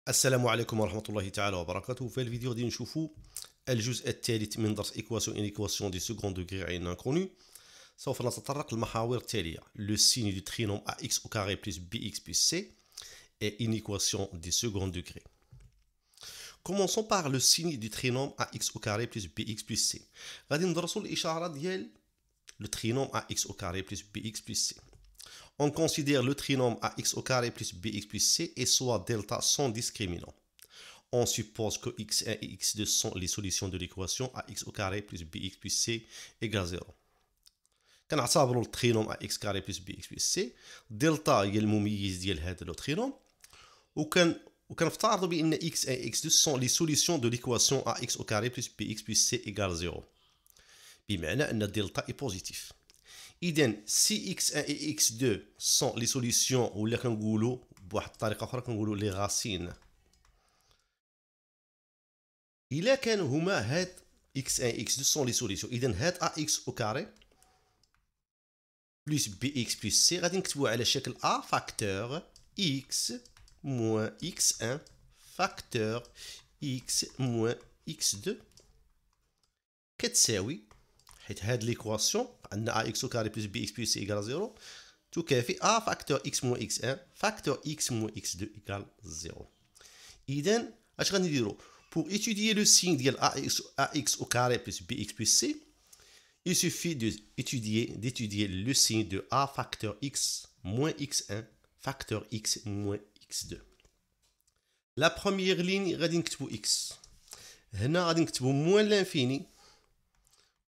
السلام عليكم ورحمة الله تعالى وبركاته. في الفيديو غادي نشوفوا الجزء الثالث من درس إيكواسيون دي سكوند دوغري عين انكونو. سوف نتطرق للمحاور التالية: لو سيني دو ترينوم ax au carré plus bx plus c et une équation du second degré. Commençons par le signe du trinôme ax au carré plus bx plus c. غادي ندرسوا الإشارة ديال le trinôme ax au carré plus bx plus c. On considère le trinôme ax au carré plus bx plus c et soit delta sans discriminant. On suppose que x1 et x2 sont les solutions de l'équation ax au carré plus bx plus c égale 0. كنعتبروا الترينوم ax carré plus bx plus c دلتا هي المميز ديال هذا لو ترينوم وكنفترضوا بان x1 et x2 sont les solutions de l'équation ax au carré plus bx plus c égale 0 بمعنى ان دلتا est positif. إذن si x1 et x2 sont les solutions ولا كنقولوا بواحد الطريقة أخرى كنقولوا لي غاسين إلا كانوا هما هاد x1 et x2 sont les solutions. إذن هاد ax au carré plus bx plus c غادي نكتبوه على شكل a facteur x moins x1 facteur x moins x2 كتساوي حيت هاد ليكواسيون عندنا ax au carré plus bx plus c égale 0 تكافي a facteur x moins x1 facteur x moins x2 égale 0. إذن اش غادي نديرو pour étudier le signe ديال ax au carré plus bx plus c il suffit d'étudier le signe de a facteur x moins x1 facteur x moins x2. La première ligne غادي نكتبو x هنا غادي نكتبو moins l'infini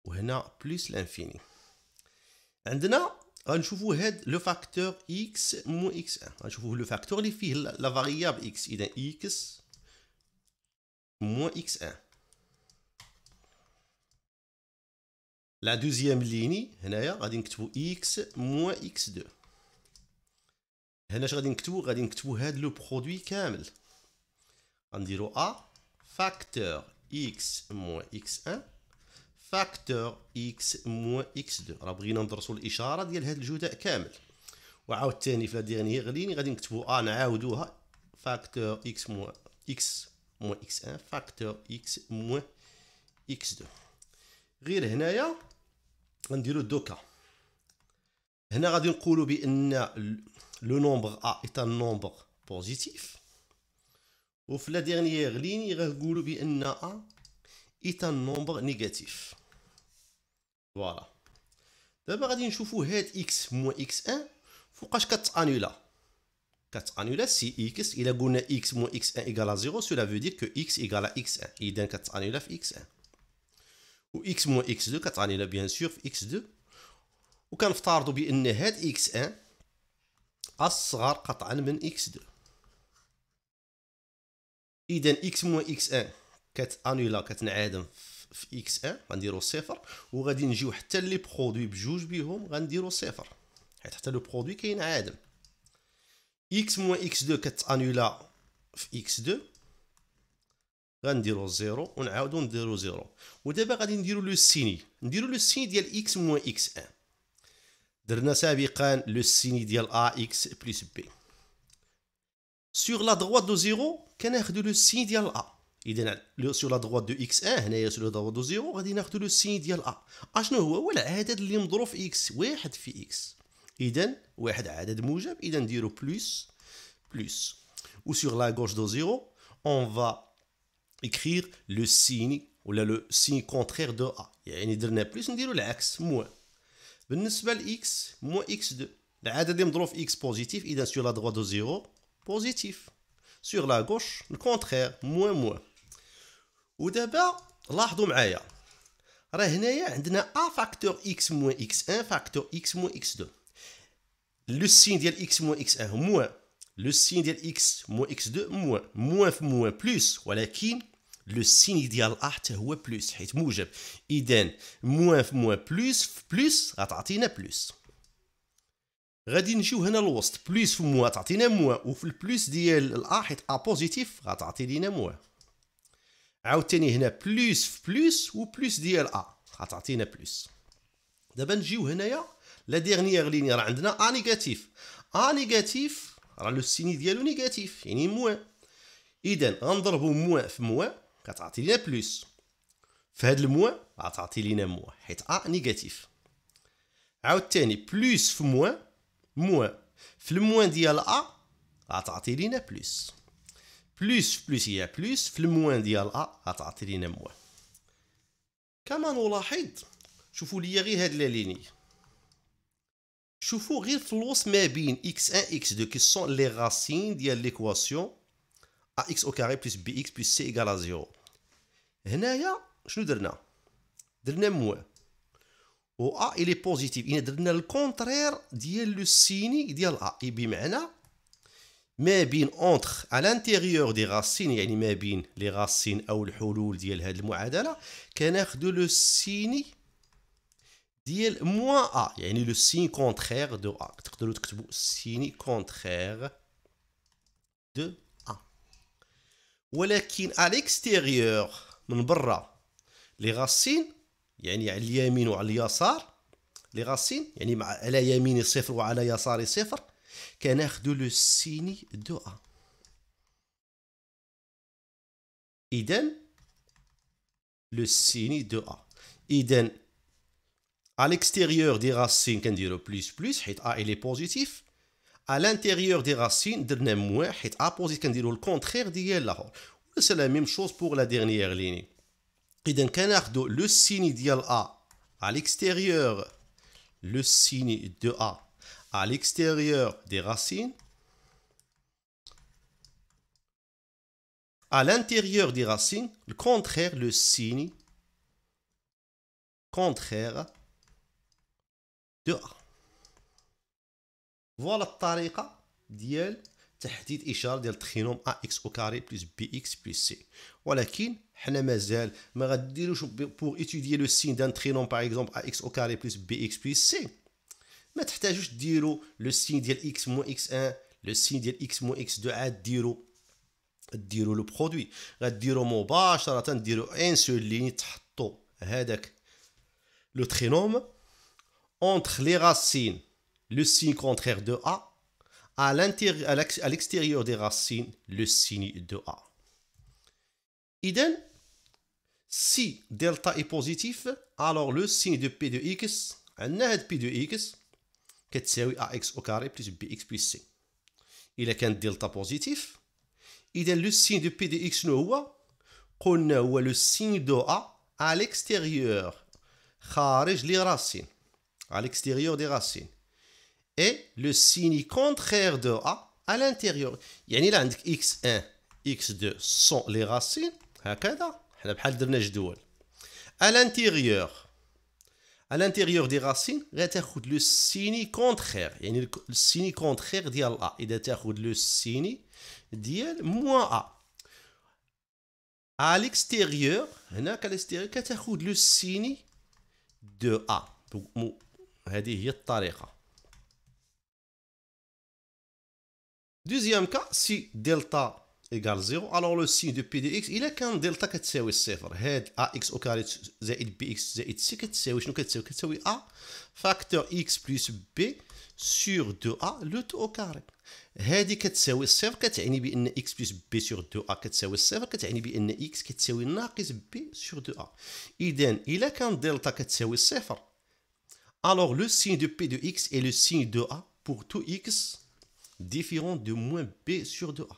وهنا بلس l'infini. عندنا غنشوفوا هاد لو فاكتور x moins x1 غنشوفوا لو فاكتور اللي فيه لا فاريابل x. اذا x moins x1. لا دوزيام ليني هنايا غادي نكتبوا x moins x2. هنا اش غادي نكتبوا هاد لو برودوي كامل غنديروا a فاكتور x moins x1 فاكتور x moins x2. راه بغينا ندرسوا الاشاره ديال هاد الجداء كامل. وعاود ثاني في لا ديرنيير لين غادي نكتبوا نعاودوها فاكتور x moins x1 فاكتور x moins x2. غير هنايا غنديروا دوكا. هنا غادي نقولوا بان لو نومبر a est un nombre positif وفي لا ديرنيير لين غنقولوا بان a est un nombre négatif. فوالا. دابا غادي نشوفوا هاد x moins x1 فوقاش كتانولا سي x. الا قلنا x moins x1 égale 0 cela veut dire que x égale à x1. اذا كتانولا في x1 و x moins x2 كتانولا بيان سور في x2 وكنفترضوا بان هاد x1 اصغر قطعا من x2. اذا x moins x1 كتانولا كتنعدم في x1 غنديرو صفر وغادي نجيو حتى لي برودوي بجوج بهم غنديرو صفر حيت حتى لو برودوي كينعدم. x moins x2 كتانولا في x2 غنديرو زيرو ونعاودو نديرو زيرو. ودابا غادي نديرو لو سيني ديال x moins x1. درنا سابقا لو سيني ديال ax plus b. sur la droite de 0 كناخدو لو سيني ديال a. إذا sur la droite de x1 هنايا sur la droite de 0 غادي ناخدو لو سيني ديال a. اشنو هو العدد اللي مضروب في x؟ واحد في x. إذا واحد عدد موجب. إذا نديرو بلس و sur la gauche de 0 on va écrire le signe ولا le signe contraire de a. يعني درنا بلس نديرو العكس موان. بالنسبة ل x moins x2 العدد اللي مضروب في x بوزيتيف. إذا sur la droite de 0 بوزيتيف. sur la gauche le contraire moins. ودابا لاحظوا معايا راه هنايا عندنا a فاكتور x moins x1 فاكتور x moins x2. لو سين ديال x moins x1 موان لو سين ديال x moins x2 موان في موان بلس. ولكن لو سين ديال a حتى هو بلس حيت موجب. اذا موان في موان بلس في بلس غتعطينا بلس. غادي نجيو هنا الوسط بلس في موان تعطينا موان وفي البلس ديال الأ حيت أ بوزيتيف غتعطي لينا موان. عاوتاني هنا بلس في بلس و بلس ديال أ غتعطينا بلس. دابا نجيو هنايا لا ديرنيير لين راه عندنا أ نيجاتيف. أ نيجاتيف راه لو سيني ديالو نيجاتيف يعني موان. اذا غنضربو موان في موان كتعطي لينا بلس، في هاد الموان غتعطي لينا موان حيت ا نيجاتيف. عاوتاني بلس في موان، موان في الموان ديال ا غتعطي لينا بلس، بلس في بلس هي بلس، في الموان ديال ا غتعطي لينا موان. كما نلاحظ شوفوا لي غير هاد لا ليني، شوفوا غير في الوسط ما بين x1 x2 كي سون لي راسين ديال ليكواسيون ax au carré plus bx plus c égale à 0. هنايا شنو درنا؟ درنا موان و a il est positif، يعني درنا الكونترير ديال لو سيني ديال a، بمعنى ما بين اونتر à l'intérieur des racines، يعني ما بين لي راسين او الحلول ديال هاد المعادله كناخدو لو سيني ديال موان ا، يعني لو سين كونترير دو ا. تقدروا تكتبوا سيني كونترير دو ا. ولكن على الاكستيريور من برا لي راسين، يعني على اليمين وعلى اليسار لي راسين، يعني على يميني صفر وعلى يساري صفر، كناخدو لو سيني دو ا. اذا لو سيني دو ا، اذا à l'extérieur des racines كنديرو بلس بلس حيت a il est positif، à l'intérieur des racines درنا موان حيت a positif كنديرو الكونترير ديال الاخر. سي لا ميم شوز بور لا ديرنيير ليني. اذا كناخدو لو سيني ديال a à l'extérieur، le signe de a à l'extérieur des racines، à l'intérieur des racines le contraire، le signe contraire de a. فوالا الطريقه ديال تحديد اشاره ديال الترينوم ax au carré plus bx plus c. ولكن حنا مازال ما غاديروش بور étudier le signe d'un trinôme par exemple ax au carré plus bx plus c، ما تحتاجوش ديروا لو سين ديال x moins x1 لو سين ديال x moins x2 عاد ديروا لو برودوي، غديروا مباشره ديروا ان سول لين تحطوا هذاك لو ترينوم entre les racines le signe contraire de a، à l'extérieur des racines le signe de a. إذن si delta est positif alors le signe de p de x عندنا هاد p de x كتساوي ax au carré plus bx plus c. إلا كانت دلتا بوزيتيف إذا لو سين دو بي دو إكس شنو هو؟ قلنا هو لو سين دو أ à l'extérieur خارج لي راسين à l'extérieur des racines et le signe contraire de a à l'intérieur. يعني إلا عندك x1 x2 sont les racines هكذا حنا بحال درنا جدول à l'intérieur des racines غتاخد لو سيني كونترير، يعني السيني كونترير ديال ا، اذا تاخد لو سيني ديال موان ا à l'extérieur، هناك على l'extérieur كتاخد لو سيني دو ا. هذه هي الطريقه. دوزيام كا سي دلتا ايكال 0 alors le signe de p de x إلا كان دلتا كتساوي الصفر، هاد ax au carré زائد bx زائد c كتساوي شنو؟ كتساوي a فاكتور x بلس b sur 2a لو تو au carré. هادي كتساوي الصفر كتعني بان x بلس b sur 2a كتساوي الصفر، كتعني بان x كتساوي ناقص b sur 2a. إذا إلا كان دلتا كتساوي الصفر alors le signe de p de x est le signe de a pour tout x différent de moins b sur 2a.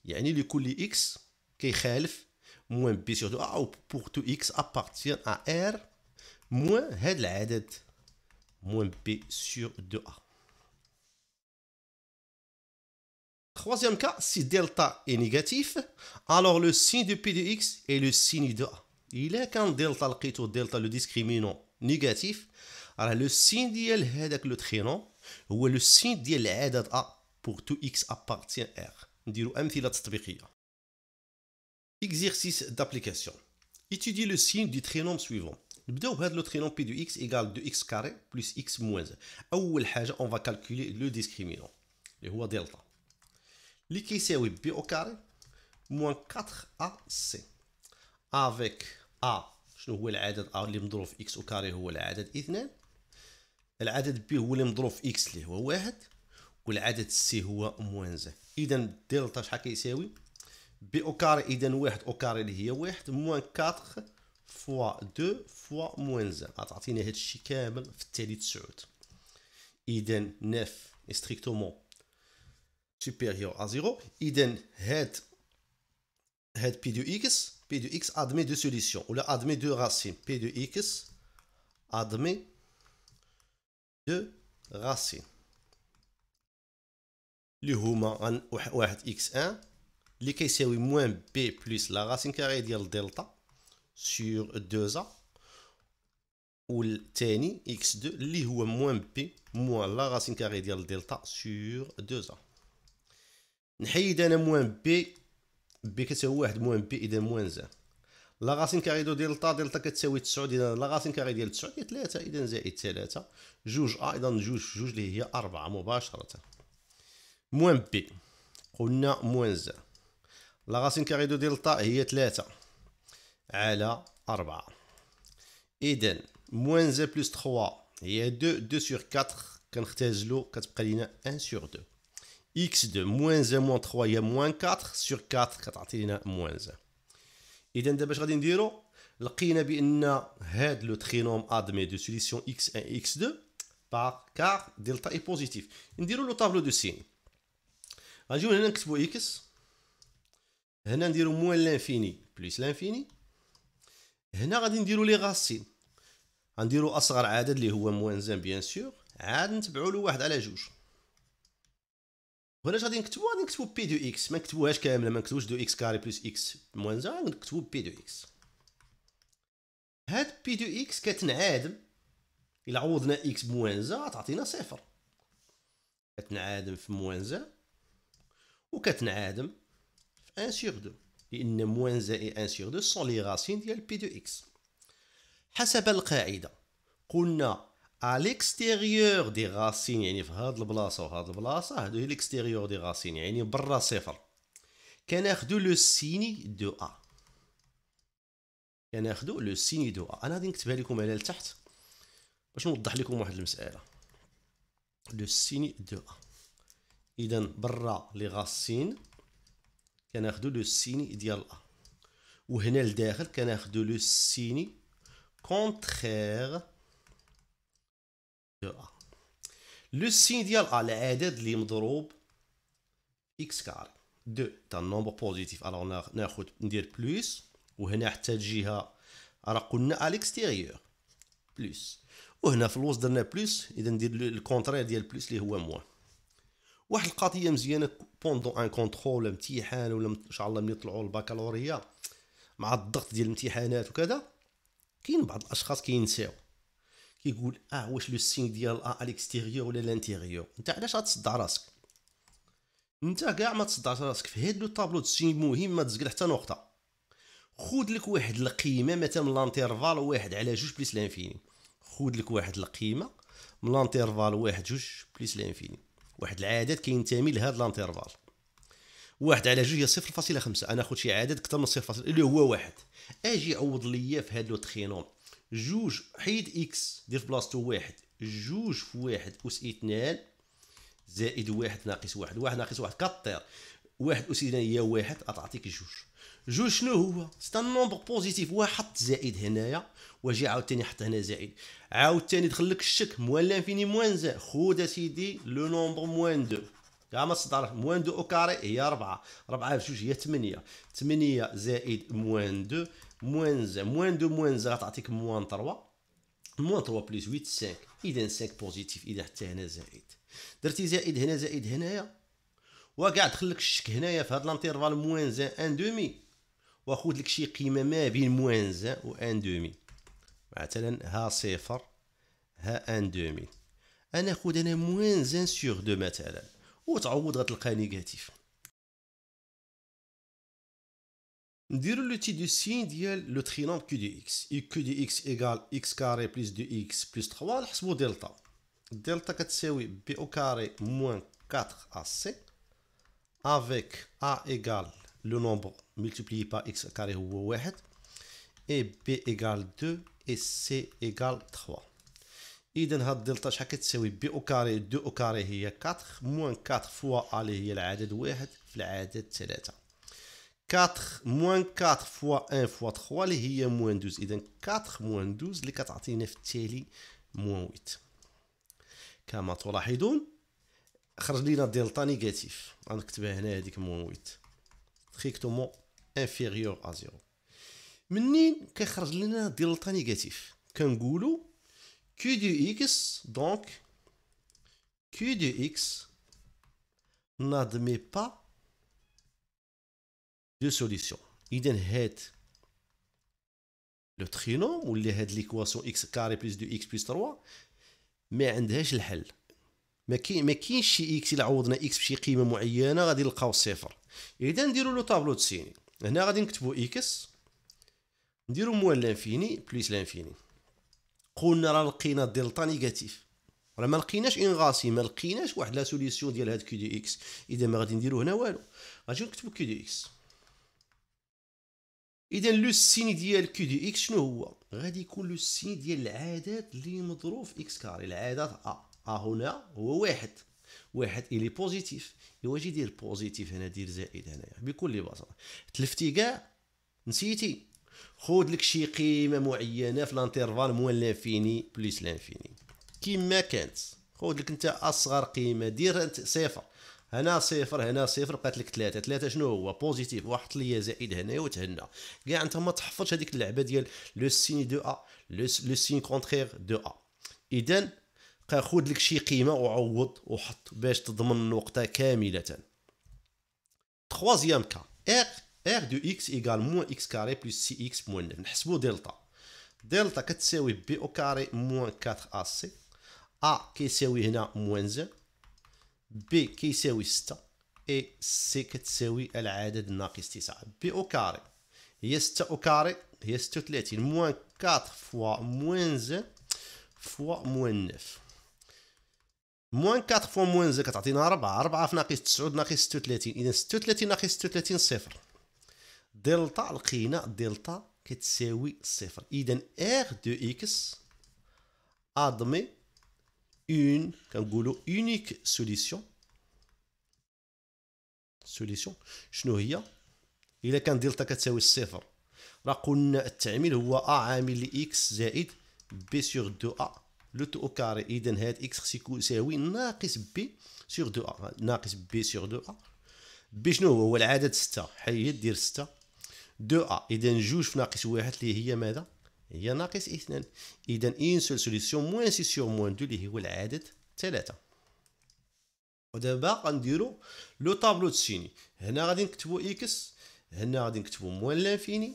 يعني لكل x كيخالف moins b sur 2a أو pour tout x appartient à r moins هاد العدد moins b sur 2a. Troisième cas, si delta est négatif, alors le signe de p de x est le signe de a. إلا كان دلتا لقيتو دلتا لو ديسكريمينون نيجاتيف، راه لو سين ديال هذاك لو ترينون هو لو سين ديال العدد a pour tout x appartient r. نديرو أمثلة تطبيقية. Exercice d'application. Étudier le signe du trinôme suivant. نبداو بهذا لو ترينوم p de x égale 2x carré plus x moins 1. أول حاجة on va calculer le discriminant اللي هو دلتا اللي كيساوي b au carré moins 4ac avec a شنو هو العدد a اللي مضروب في x au carré هو العدد 2، العدد b هو اللي مضروب في x اللي هو 1، والعدد c هو موان 1. إذا دلتا شحال كيساوي بي او كاري اذا واحد او كاري اللي هي واحد موان 4 فوا 2 فوا موان 1 غتعطينا هاد الشيء كامل في التالي 9. اذا 9 ستريكتومون supérieur à 0. اذا هاد بي دو اكس admet deux solutions ولا admet deux racines. P de x admet deux racines اللي هما واحد x1 اللي كيساوي موان b بلس لا راسين كاري ديال دلتا سور 2a، والثاني x2 اللي هو موان b موان لا راسين كاري ديال دلتا سور 2a. نحيد انا موان b كتساوي واحد موان b اذا موان 1. لا راسين كاري دو دلتا كتساوي 9، اذا لا راسين كاري ديال 9 هي 3، اذا زائد 3 جوج اذا جوج اللي هي 4 مباشره. موان بي قلنا موان 1، لا راسين كاري دو دلتا هي 3 على 4، اذا موان 1 بلس 3 هي 2 سور 4 كنختازلو كتبقى لينا 1 سور 2. x2 موان 1 موان 3 هي موان 4 سور 4 كتعطي لينا موان 1. اذا دابا اش غادي نديرو؟ لقينا بان هاد لو ترينوم ادمي دو سوليسيون x1 x2 باغ كار دلتا اي بوزيتيف. نديرو لو طابلو دو سين. غنجيو هنا نكتبو اكس، هنا نديرو موان لانفيني بلس لانفيني، هنا غادي نديرو لي غاسين، غنديرو اصغر عدد اللي هو موان 1 بيان سور، عاد نتبعو له 1 على 2. هنا اش غادي نكتبو؟ غادي نكتبو بي دو اكس، ما نكتبوهاش كامله، ما نكتبوش دو اكس كاري بلس اكس موان 1، نكتبو بي دو اكس. هاد بي دو اكس كتنعادم الى عوضنا اكس بموان 1 غتعطينا صفر، كتنعادم في موان 1 وكتنعادم في 1 سور 2، لان موان 1 و 1 سور 2 سون لي غاسين ديال بي دو اكس. حسب القاعده قلنا à l'extérieur des racines، يعني في هاد البلاصه وهاد البلاصه، هادو هي l'extérieur des racines يعني برا صفر، كناخدو لو سيني دو ا، كناخدو لو سيني دو ا. انا غادي نكتبها لكم على لتحت باش نوضح لكم واحد المساله. لو سيني دو ا، اذا برا لي غاسين كناخدو لو سيني ديال ا، وهنا لداخل كناخدو لو سيني كونترير دو ا. لو سين ديال ا العدد اللي مضروب اكس كاري 2 تاع النومبر بوزيتيف، الوغ ناخد ندير بلس، وهنا حتى الجهه راه قلنا على الاكستيريور بلس، وهنا في الوسط درنا بلس، اذا ندير الكونترير ديال بلس اللي هو موان. واحد القضيه مزيانه بوندون ان كونترول امتحان ولا ان شاء الله ملي يطلعوا البكالوريا مع الضغط ديال الامتحانات وكذا، كاين بعض الاشخاص كينساو، كيقول واش لو سين ديال ا على الاكستيريور ولا لانتيريور. انت علاش غتصدع راسك؟ انت كاع ما تصدعش راسك في هاد لو طابلو دو سين، مهم ما تزقل حتى نقطه. خود لك واحد القيمه مثلا من لانترفال 1 على 2 بلس لانفيني، خود لك واحد القيمه من لانترفال 1 2 بلس لانفيني، واحد العدد كينتمي لهاد لانترفال. 1 على 2 هي 0.5، انا ناخذ شي عدد اكثر من 0 اللي هو 1. اجي عوض ليا في هاد لو ترينوم 2، حيد اكس دير في بلاصتو 1، 2 في 1 أس 2 زائد 1 ناقص 1، 1 ناقص 1 كطير، 1 أس 2 هي 1 غتعطيك 2. 2 شنو هو؟ سي ان نومبر بوزيتيف، حط زائد هنايا واجي عاوتاني حط هنا زائد، عاوتاني دخل لك الشك موان لانفيني موان 1. خود اسيدي لو نومبر موان 2، كاع ما تصدعش، موان 2 او كاري هي 4، 4 في 2 هي 8، 8 زائد موان 2 موان 1، موان 2 موان 1 غتعطيك موان 3، موان 3 بلس 8 5، اذا 5 بوزيتيف، اذا حتى هنا زائد، درتي زائد هنا زائد هنايا، وكاع دخل لك الشك هنايا في هاد لانترفال موان 1 دومي، واخد لك شي قيمه ما بين موان 1 و 1 دومي، مثلا ها 0 ها 1 دومي، انا ناخد انا موان 1 سور 2 مثلا، وتعوض غتلقى نيجاتيف. نديرو لو تي دو سين ديال لو ترينوم كيو دي اكس، كيو دي اكس ايكال اكس كاري بلس 2 اكس بلس 3، نحسبو دلتا. دلتا كتساوي بي او كاري موان 4 ا سي افيك ا ايكال لو نومبر multiplié par x carré هو 1 et b égale 2 et c égale 3. اذا هاد دلتا شحال كتساوي؟ بي او كاري 2 او كاري هي 4 موان 4 فوا ا اللي هي العدد 1 في العدد 3، 4 موان 4 فوا 1 فوا 3 اللي هي موان 12. اذا 4 موان 12 اللي كتعطينا في التالي موان 8. كما تلاحظون خرج لينا دلتا نيجاتيف، غنكتبها هنا هذيك موان 8 ستريكتومون انفيريور ا 0. منين كيخرج لنا دلتا نيجاتيف كنقولوا كي دو اكس، دونك كي دو اكس n'admet pas de solution. إذا هاد لو ترينوم ولا هاد ليكواسيون اكس كاري بلس دو اكس بلس 3 ما عندهاش الحل. ما كاينش شي اكس الا عوضنا اكس بشي قيمه معينه غادي نلقاو صفر. اذا نديرو لو طابلو تسيني. هنا غادي نكتبو اكس نديرو موان لانفيني بلس لانفيني. قلنا راه لقينا دلتا نيجاتيف، راه ما لقيناش اون غاسي، ما لقيناش واحد لا سوليسيون ديال هاد كيو دي اكس. اذا ما غادي نديرو هنا والو، غادي نكتبو كيو دي اكس. اذا لو سيني ديال كيو دي اكس شنو هو؟ غادي يكون لو سيني ديال العدد اللي مضروب في اكس كاري، العدد هنا هو واحد الي بوزيتيف. ايوا جي دير بوزيتيف هنا، دير زائد هنايا بكل بساطه. تلفتي كاع نسيتي، خذ لك شي قيمه معينه في لانترفال موان لانفيني بلس لانفيني كيما كانت. خذ لك انت اصغر قيمه، دير انت صفر هنا، صفر هنا، صفر، بقات لك 3. 3 شنو هو؟ بوزيتيف. وحط لي زائد هنايا وتهنى. كاع انت ما تحفظش هذيك اللعبه ديال لو سين دو ا لو سين كونترير دو ا. اذا خذ لك شي قيمه وعوض وحط باش تضمن النقطه كامله. تخوازيام كا ار دو اكس ايكال موان اكس كاري بلس سي اكس موان 9. نحسبو دلتا. دلتا كتساوي بي او كاري موان 4 ا سي. ا كيساوي هنا موان 0، بي كيساوي 6، اي سي كتساوي العدد الناقص 9. بي او كاري هي 6 او كاري هي 36 موان 4 فوا موان 0 فوا موان 9. موان 4 فوا موان 0 كتعطينا 4. 4 في ناقص 9 ناقص 36. اذا 36 ناقص 36 صفر. دلتا لقينا دلتا كتساوي صفر. اذا ار دو اكس ادمي اون، كنقولوا اونيك سوليسيون. شنو هي؟ الا كان دلتا كتساوي الصفر راه قلنا التعميل هو ا عامل ل اكس زائد بي سور 2 ا لو تو او كاري. اذا هاد اكس خصو يساوي ناقص بي سور 2 ا، ناقص بي سور 2 ا. بي شنو هو العدد 6، حيد دير 6 2 ا. اذا جوج في ناقص واحد اللي هي ماذا؟ هي ناقص 2. اذا اون سول سوليسيون موان سي سور موان 2 اللي هو العدد 3. ودابا غنديرو لو طابلو تسيني. هنا غادي نكتبو اكس، هنا غادي نكتبو موان لانفيني،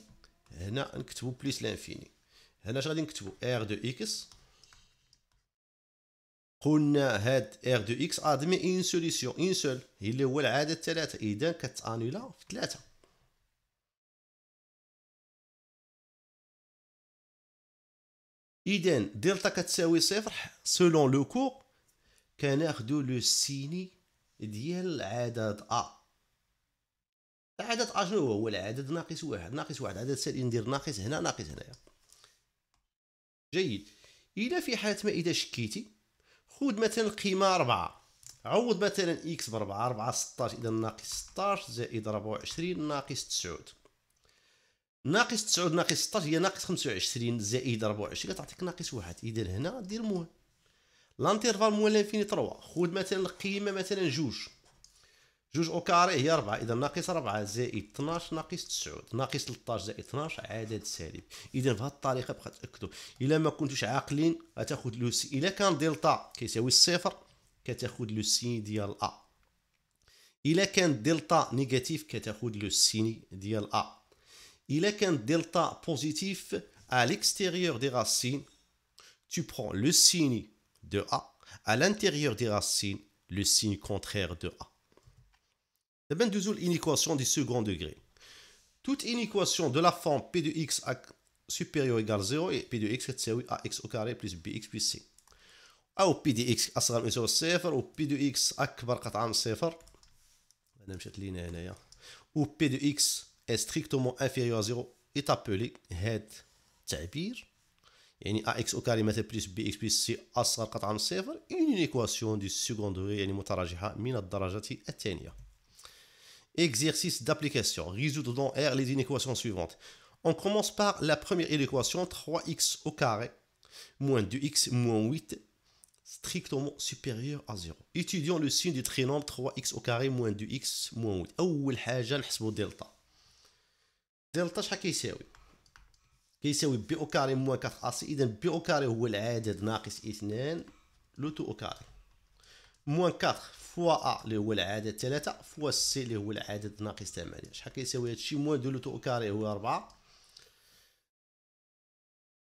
هنا نكتبو بليس لانفيني. هنا اش غادي نكتبو ار دو اكس. قلنا هاد ار دو اكس ادمي اون سوليسيون اون سول هي اللي هو العدد 3. اذا كتانولا في 3. اذا دلتا كتساوي صفر. سولون لو كور كناخدو لو سيني ديال العدد ا. العدد ا شنو هو؟ العدد ناقص واحد. ناقص واحد عدد سالب، ندير ناقص هنا ناقص هنايا. جيد. الى في حالة ما اذا شكيتي خذ مثلا القيمة 4، عوض مثلا اكس ب 4. 4 16 اذا ناقص 16 زائد 24 ناقص 9. ناقص 9 ناقص 16 هي ناقص 25 زائد 24 كتعطيك ناقص 1. اذا هنا دير موان لانترفال موان لانفيني 3. خذ مثلا القيمة مثلا جوج او كاري هي 4. اذا ناقص 4 زائد 12 ناقص 9 ناقص 13 زائد 12 عدد سالب. اذا بهذه الطريقه بقى تاكدوا. الا ما كنتوش عاقلين غتاخذ لو سي. الا كان دلتا كيساوي الصفر كتاخذ لو سين ديال ا. الا كان دلتا نيجاتيف كتاخذ لو سين ديال ا. الا كان دلتا بوزيتيف à l'extérieur des racines tu prends le signe de a, à l'intérieur des racines le signe contraire de a. D'abord, nous avons une équation du second degré. Toute une équation de la forme p de x supérieur ou égal 0 et p de x تساوي ax au carré plus bx plus c. أو p de x أصغر من يساوي صفر و p de x أكبر قطعا من صفر. أنا مشات لينا هنايا. و p de x est strictement inférieur à 0 est appelé هاد التعبير يعني ax au carré مثلا plus bx plus c أصغر قطعا من صفر une équation du second degré يعني متراجحة من الدرجة الثانية. Exercice d'application. Résoudre dans R les inéquations suivantes. On commence par la première inéquation, 3x au carré moins 2x moins 8 strictement supérieur à 0. Étudions le signe du trinôme 3x au carré moins 2x moins 8. أول حاجة نحسبوا دلتا. دلتا شحال كيساوي؟ كيساوي بي او كاري موان 4 AC. إذا بي او كاري هو العدد ناقص 2 لو تو او كاري. موان 4 فوا ا اللي هو العدد 3 فوا سي اللي هو العدد ناقص 8. شحال كيساوي هادشي؟ موان 2 لو تو او كاري هو 4.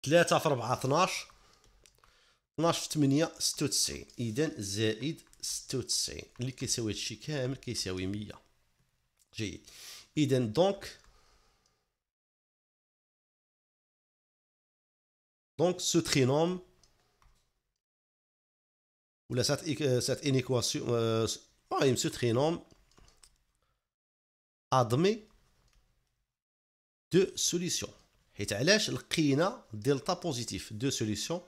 3 في 4 12. 12 في 8 96. إذا زائد 96 اللي كيساوي هادشي كامل كيساوي 100. جيد. إذا دونك ce trinôme ou cette inéquation, ce trinôme admet deux solutions. حيت علاش لقينا دلتا بوزيتيف؟ دو سوليسيون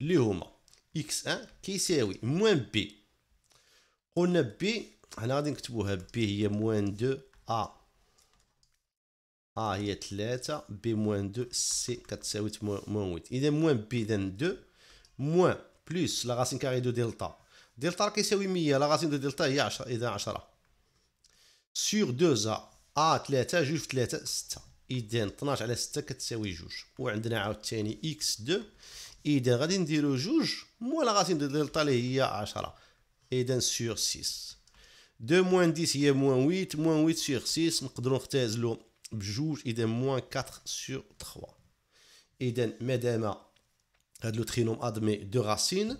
اللي هما x1 كيساوي موان بي. قلنا بي هنا غادي نكتبوها بي هي موان 2 ا هي 3 بي موان 2 سي كتساوي موان 8. اذا موان بي اذا 2 موان بلس لا غاسين كاري دو دلتا. دلتا راه كيساوي 100 لا غاسين دو دلتا هي 10. اذا 10 سور 2 ا 3 جوج في 3 6. اذا 12 على 6 كتساوي جوج. وعندنا عاوتاني اكس 2. اذا غادي نديرو جوج موان لا غاسين دو دلتا اللي هي 10. اذا سور 6 2 موان 10 هي موان 8. موان 8 سور 6 نقدروا نختازلو بجوج. اذا موان 4 سور 3. اذا مادام هاد لو ترينوم ادمي دو راسين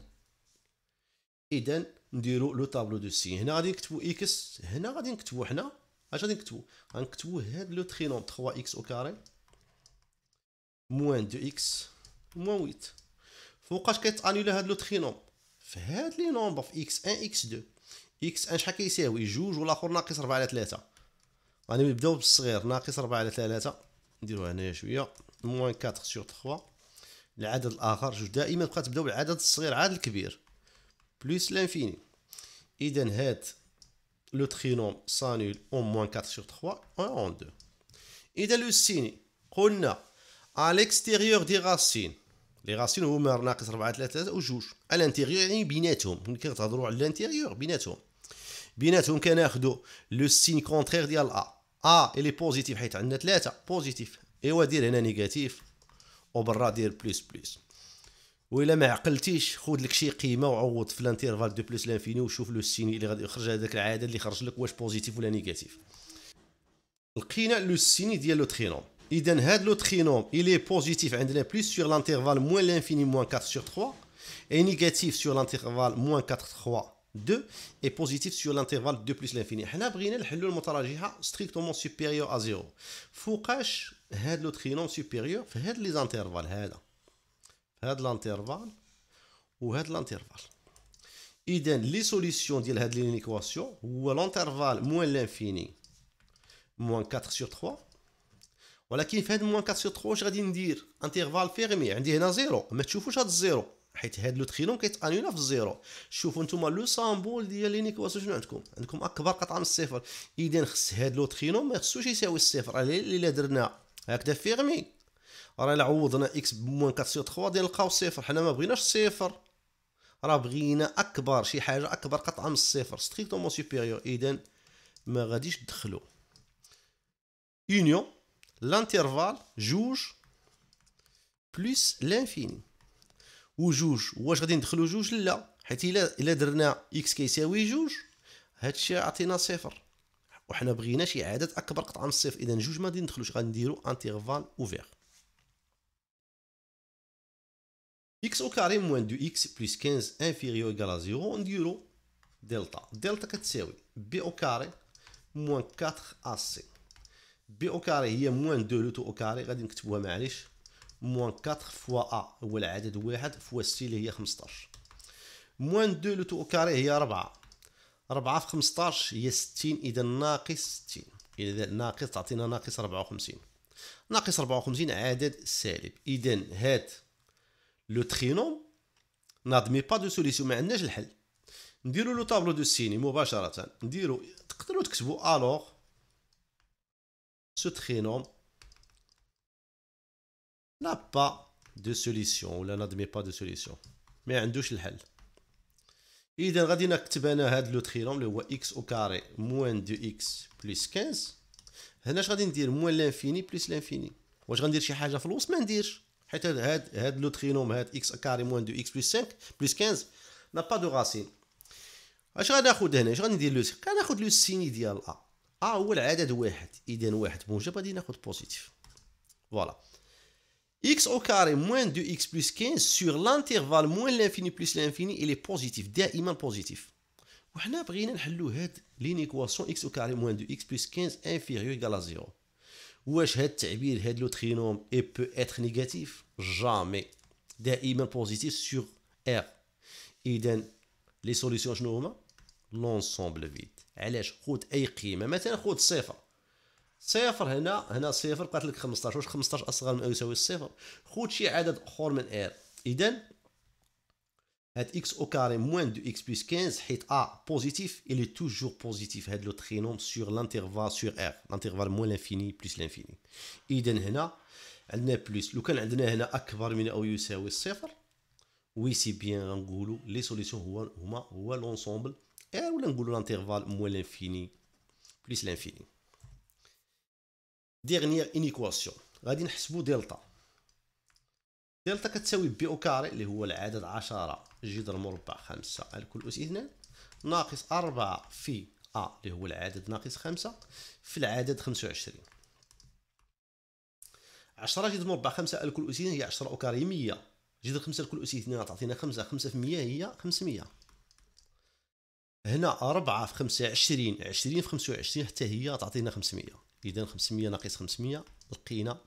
اذا نديرو لو طابلو دو سين. هنا غادي نكتبو اكس. هنا غادي نكتبو حنا اش غادي نكتبو؟ غنكتبو هاد لو ترينوم 3 اكس او كاري موان 2 اكس موان 8. فوقاش كيتانيلا هاد لو ترينوم؟ في هاد لي نومبر في اكس 1 اكس 2. اكس 1 شحال كيساوي؟ جوج والاخر ناقص 4 على 3. غادي نبداو بالصغير ناقص 4 على 3 نديروها هنايا شويه موان 4 سور 3. العدد الاخر جوج. دائما بقى تبداو بالعدد الصغير عاد الكبير بلس لانفيني. اذا هاد لو ترينوم سانول اون موان 4 سور 3 اون 2. اذا لو سيني قلنا ا ليكستيريور دي راسين. لي راسين هما ناقص 4 على 3 وجوج. على الانتيريور يعني بيناتهم. ملي كنهضروا على الانتيريور بيناتهم كناخدو لو سين كونترير ديال ا الي بوزيتيف حيت عندنا 3 بوزيتيف. ايوا دير هنا نيجاتيف وبرا دير بلس بلس. وإلا ما عقلتيش خذ لك شي قيمه وعوض في الانترفال دو بلس لانفيني وشوف لو سين اللي غادي يخرج هذاك العدد اللي خرج لك واش بوزيتيف ولا نيجاتيف. لقينا لو سين ديال لو ترينوم. اذا هاد لو ترينوم الي بوزيتيف عندنا بلس سور لانترفال موان لانفيني موان 4 سور 3 et négatif sur l'intervalle moins 4 3 2 et positif sur l'intervalle 2 plus l'infini. حنا بغينا نحلو المتراجحه strictement supérieure à 0. فوقاش هاد لو ترينوم supérieur في هاد لي زانترفال. هذا هاد لانترفال وهاد لانترفال. اذا لي سوليسيون ديال هاد لينيكواسيون هو لانترفال موان لانفيني موان 4 سور 3. ولكن في هاد موان 4 سور 3 واش غادي ندير؟ انترفال فيرمي. عندي هنا زيرو. ما تشوفوش هاد الزيرو حيت هاد لو ترينوم كيتانيولا في الزيرو. شوفوا نتوما لو سامبول ديال لينيكواسيون شنو عندكم اكبر قطعه من الصفر. اذا خص هاد لو ترينوم ما خصوش يساوي الصفر. الا درنا هكذا فيرمي راه الا عوضنا اكس بموان 4 سور 3 غادي نلقاو صفر. حنا ما بغيناش صفر، راه بغينا اكبر شي حاجه اكبر قطعه من الصفر ستريكتومون سوبيريور. اذا ما غاديش تدخلوا يونيون لانترفال جوج بلس لانفيني. وجوج واش غادي ندخلوا جوج؟ لا، حيت الا درنا اكس كيساوي جوج هادشي عطينا صفر وحنا بغينا شي عدد اكبر قطعه من الصفر. اذا جوج ما غادي ندخلوش، غنديروا انترفال اوفير. x au carré moins 2x plus 15 inférieur égal à 0 نديرو دلتا. دلتا كتساوي b au carré moins 4ac. b au carré هي moins 2 لو تو au carré. غادي نكتبوها معليش moins 4 fois a هو العدد واحد fois c اللي هي 15. moins 2 لو تو au carré هي 4. 4 في 15 هي 60. اذا ناقص 60. اذا ناقص تعطينا ناقص 54. ناقص 54 عدد سالب. اذا هاد لو ترينوم نادمي با دو سوليسيون، ما عندناش الحل. نديرو لو طابلو دو سيني مباشرة. نديرو تقدروا تكتبوا الوغ ce trinôme n'a pas de solution ولا n'admet pas de solution، ما عندوش الحل. اذا غادي نكتب انا هاد لو ترينوم اللي هو اكس او كاري موان دو اكس بلس 15. هنا اش غادي ندير؟ موان لانفيني بلس لانفيني. واش غندير شي حاجه في الوسط؟ ما نديرش، حيت هاد لو ترينوم هاد اكس كاري موان دو اكس بلس 5 بلس 15 نا با دو راسين. اش غناخد هنا؟ اش غادي ندير؟ غناخد لو سيني ديال هو العدد واحد، اذا واحد موجب غادي ناخد بوزيتيف. فوالا x au carré moins 2x plus 15 sur l'intervalle moins l'infini plus l'infini il est positif، دائما بوزيتيف. وحنا بغينا نحلو هاد لينيكواسيون x au carré moins 2x plus 15 inférieur égal à 0. واش هاد التعبير هاد لو ترينوم et peut être négatif؟ jamais، دائما بوزيتيف sur r. اذا لي سوليسيون شنو هما؟ لونسومبل فيد. علاش؟ خذ اي قيمه، مثلا خذ صفر. صفر هنا صفر بقات لك 15. واش 15 اصغر من او يساوي الصفر؟ خذ شي عدد اخر من ار. اذا هاد اكس او كاري موان دو اكس بلس 15 حيت بوزيتيف il est toujours positif. هاد لو ترينوم sur l'intervalle sur r l'intervalle moins l'infini plus l'infini. اذا هنا عندنا بلس. لو كان عندنا هنا اكبر من او يساوي الصفر وي سي بيان غنقولوا لي سوليسيون هو لونسومبل ار، ولا نقولوا لانترفال موان لانفيني بلس لانفيني. ديغنيير انيكواسيون غادي نحسبوا دلتا. دلتا كتساوي بي او كاري اللي هو العدد 10 جذر مربع 5 الكل اس 2 ناقص 4 في اللي هو العدد ناقص 5 في العدد 25. 10 جذر مربع 5 الكل اس 2 هي 10 او كاري 100 جذر 5 الكل اس 2 تعطينا 5 في 100 هي 500. هنا 4 في 5 20 20 في 25 حتى هي تعطينا 500. اذا 500 ناقص 500 لقينا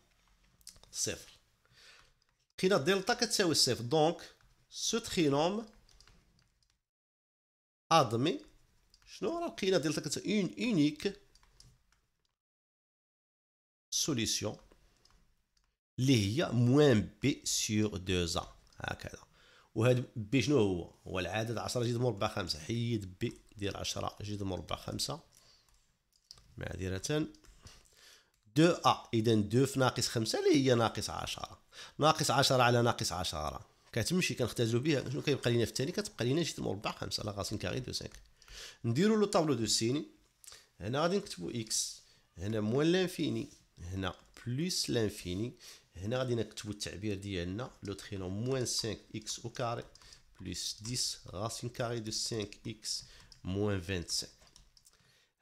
صفر. لقينا دلتا كتساوي صفر. دونك سو ترينوم ادمي شنو راه لقينا دلتا كتساوي اون اونيك سوليسيون اللي هي موان بي سور 2 هكذا. وهذا بي شنو هو العدد 10 جذر مربع 5. حيد بي ديال 10 جذر مربع 5 معذرة 2 اذا 2 في ناقص 5 اللي هي ناقص 10. ناقص 10 على ناقص 10 كتمشي كنختزلوا بها. شنو كيبقى لينا في الثاني؟ كتبقى لينا جذر مربع 5 لا غاسين كاري دو 5. نديروا لو طابلو دو سيني. هنا غادي نكتبوا اكس، هنا موان لانفيني، هنا بلس لانفيني. هنا غادي نكتبوا التعبير ديالنا لو ترينوم موان 5 اكس او كاري بلس 10 غاسين كاري دو 5 اكس موان 25.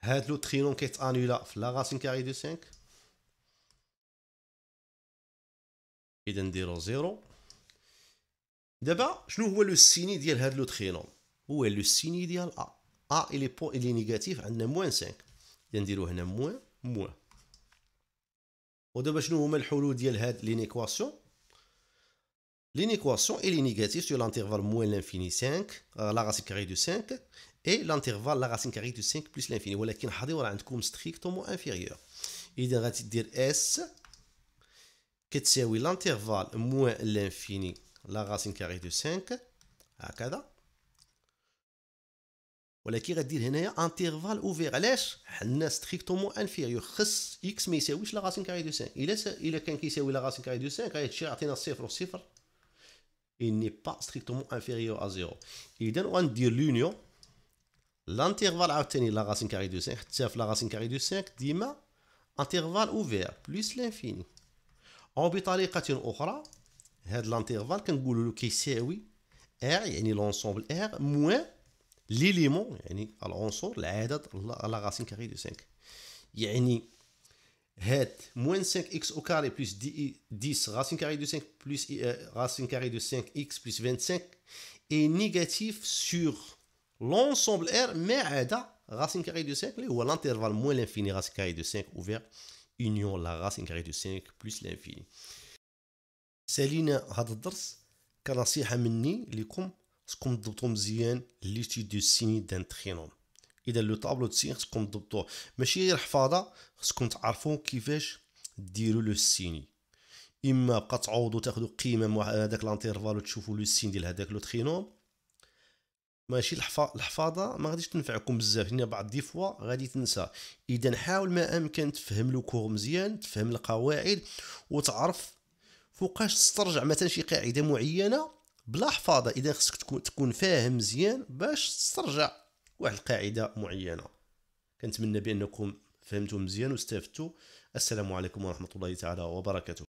هاد لو ترينوم كيتانولا في لا غاسين كاري دو 5. اذا نديرو زيرو. دابا شنو هو لو سيني ديال هاد لو ترينوم؟ هو لو سيني ديال الي نيجاتيف عندنا موان 5. اذا نديرو هنا موان. ودابا شنو هما الحلول ديال هاد لينيكواسيون؟ لينيكواسيون الي نيجاتيف sur l'intervalle moins l'infini 5 la racine carrée de 5 et l'intervalle la racine carrée de 5 plus l'infini. ولكن حاضر عندكم strictement inférieur. اذا غادي دير اس كتساوي l'intervalle moins l'infini la racine carrée de 5 هكذا. ولكن غدير هنايا انترفال اوفير. علاش؟ حنا ستريكتومون انفيريور. خص اكس ما يساويش لا غاسين كاري دو 5. الا كان كيساوي لا غاسين كاري دو 5 غادي يعطينا صفر وصفر. il n'est pas strictement inférieur à 0. اذا غندير لونيون لانترفال عاوتاني لا غاسين كاري دو 5 حتى في لا غاسين كاري دو 5 ديما انترفال اوفير بلس لانفيني. او بطريقه اخرى هاد لانترفال كنقولوا له كيساوي ار يعني لونسومبل ار موان ليليمون يعني العنصر العدد لا غاسين كاري دو 5. يعني هاد موان 5 اكس او كاري بلس 10 غاسين كاري دو 5 بلس غاسين كاري دو 5 اكس بلس 25 اي نيجاتيف سور لونسومبل ار ما عدا غاسين كاري دو 5 اللي هو لانترفال موان لانفيني غاسين كاري دو 5 اوفير اونيون لا غاسين كاري دو 5 بلس لانفيني. سالينا هذا الدرس كنصيحه مني لكم خصكم تضبطوا مزيان ليتيود دو سيني دان ترينوم. اذا لو طابلو دو سيني خصكم تضبطوه ماشي غير حفاظه، خصكم تعرفوا كيفاش ديروا لو سيني. اما بقى تعوضوا تاخذوا قيمه مع هذاك لانترفال وتشوفوا لو سين ديال هذاك لو ترينوم، ماشي الحفاظه ما غاديش تنفعكم بزاف، لان بعض دي فوا غادي تنسى. اذا حاول ما امكن تفهم لو كور مزيان، تفهم القواعد وتعرف فوقاش تسترجع مثلا شي قاعده معينه بلا حفاظه. اذا خصك تكون فاهم مزيان باش تسترجع واحد القاعده معينه. كنتمنى بانكم فهمتوا مزيان واستفدتوا. السلام عليكم ورحمه الله تعالى وبركاته.